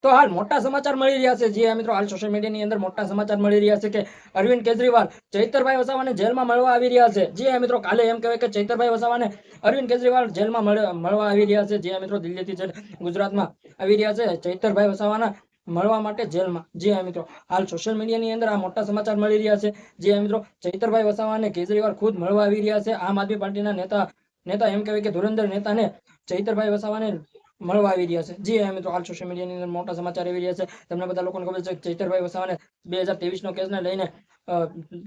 તો હાલ મોટા સમાચાર મળી રહ્યા છે. જી મિત્રો, હાલ સોશિયલ મીડિયાની અંદર મોટા સમાચાર મળી રહ્યા છે કે અરવિંદ કેજરીવાલ ચૈતરભાઈ વસાવાને જેલમાં મળવા આવી રહ્યા છે. જી મિત્રો, કાલે એમ કહેવાય કે ચૈતરભાઈ વસાવાને અરવિંદ કેજરીવાલ જેલમાં મળવા આવી રહ્યા છે. જી મિત્રો, દિલ્હીથી છે ગુજરાતમાં આવી રહ્યા છે ચૈતરભાઈ વસાવાના મળવા માટે જેલમાં. જી મિત્રો, હાલ સોશિયલ મીડિયાની અંદર આ મોટા સમાચાર મળી રહ્યા છે. જી મિત્રો, ચૈતરભાઈ વસાવાને કેજરીવાલ ખુદ મળવા આવી રહ્યા છે. આમ આદમી પાર્ટીના નેતા એમ કહેવાય કે ધુરંધર નેતાને ચૈતરભાઈ વસાવાને મળવા આવી રહ્યા છે. જી મિત્રો, હાલ સોશિયલ મીડિયાની અંદર મોટા સમાચાર આવી રહ્યા છે. તમને બધા લોકોને ખબર છે કે ચૈતરભાઈ વસાવાને 2023 નો કેસને લઈને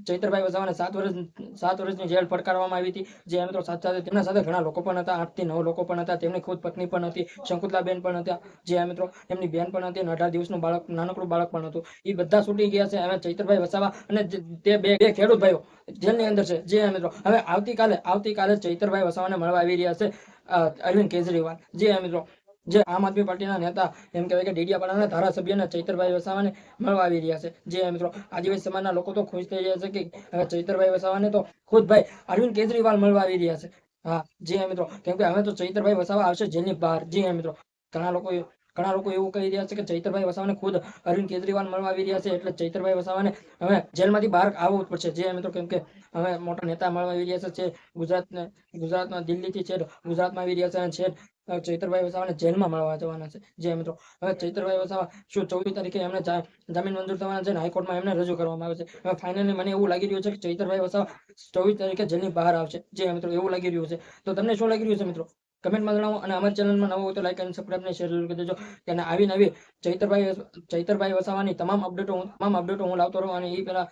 ચૈતરભાઈ વસાવાને 7 વર્ષની જેલ ફટકારવામાં આવી હતી. જે મિત્રો, સાથે તેમના સાથે ઘણા લોકો પણ હતા, 8 થી 9 લોકો પણ હતા. તેમની ખુદ પત્ની પણ હતી, શંકુતલાબેન પણ હતા. જે મિત્રો, એમની બેન પણ હતી અને 18 દિવસનું બાળક, નાનકડું બાળક પણ હતું. એ બધા છૂટી ગયા છે. હવે ચૈતરભાઈ વસાવા અને તે બે ખેડૂત ભાઈઓ જેલની અંદર છે. જે મિત્રો, હવે આવતીકાલે ચૈતરભાઈ વસાવાને મળવા આવી રહ્યા છે અરવિંદ કેજરીવાલ. જે મિત્રો, જે આમ આદમી પાર્ટીના નેતા એમ કહેવાય કે ડેડિયાપાડાના ધારાસભ્યને ચૈતરભાઈ વસાવાને મળવા આવી રહ્યા છે. જે મિત્રો, આદિવાસી સમાજના લોકો તો ખુશ થઈ રહ્યા છે કે હવે ચૈતરભાઈ વસાવાને તો ખુદ ભાઈ અરવિંદ કેજરીવાલ મળવા આવી રહ્યા છે. હા, જી મિત્રો, કેમ કે હવે તો ચૈતરભાઈ વસાવા આવશે જેલની બહાર. જી મિત્રો, ઘણા લોકો એવું કહી રહ્યા છે કે ચૈતરભાઈ વસાવાને ખુદ અરવિંદ કેજરીવાલ મળવા આવી રહ્યા છે, એટલે ચૈતરભાઈ વસાવાને હવે જેલમાંથી બહાર આવવું પડશે. જે મિત્રો, કેમ કે હવે મોટા નેતા મળવા આવી રહ્યા છે. ગુજરાતમાં દિલ્હીથી છે ગુજરાતમાં આવી રહ્યા છે અને છે ચૈતરભાઈ વસાવાને જેલમાં મળવા જવાના છે. જે મિત્રો, હવે ચૈતરભાઈ વસાવા શું 24 તારીખે એમને જામીન મંજૂર થવાના છે ને હાઈકોર્ટમાં એમને રજૂ કરવામાં આવે છે. હવે ફાઇનલી મને એવું લાગી રહ્યું છે કે ચૈતરભાઈ વસાવા 24 તારીખે જેલની બહાર આવશે. જે મિત્રો, એવું લાગી રહ્યું છે. તો તમને શું લાગી રહ્યું છે મિત્રો? કમેન્ટમાં જણાવો. અને અમારી ચેનલમાં નવો હોય તો લાઈક અને સબસ્ક્રાઇબ ને શેર જરૂર કરી દેજો. કે આવી નવી ચૈતરભાઈ વસાવાની તમામ અપડેટો હું લાવતો રહું. અને એ પહેલા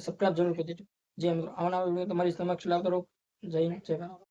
સબસ્ક્રાઇબ જરૂર કરી દેજો. જે મિત્રો, આવનારા વિડીયો તમારી સમક્ષ લાવતો રહું. જય હિન્દ, જય ભારત.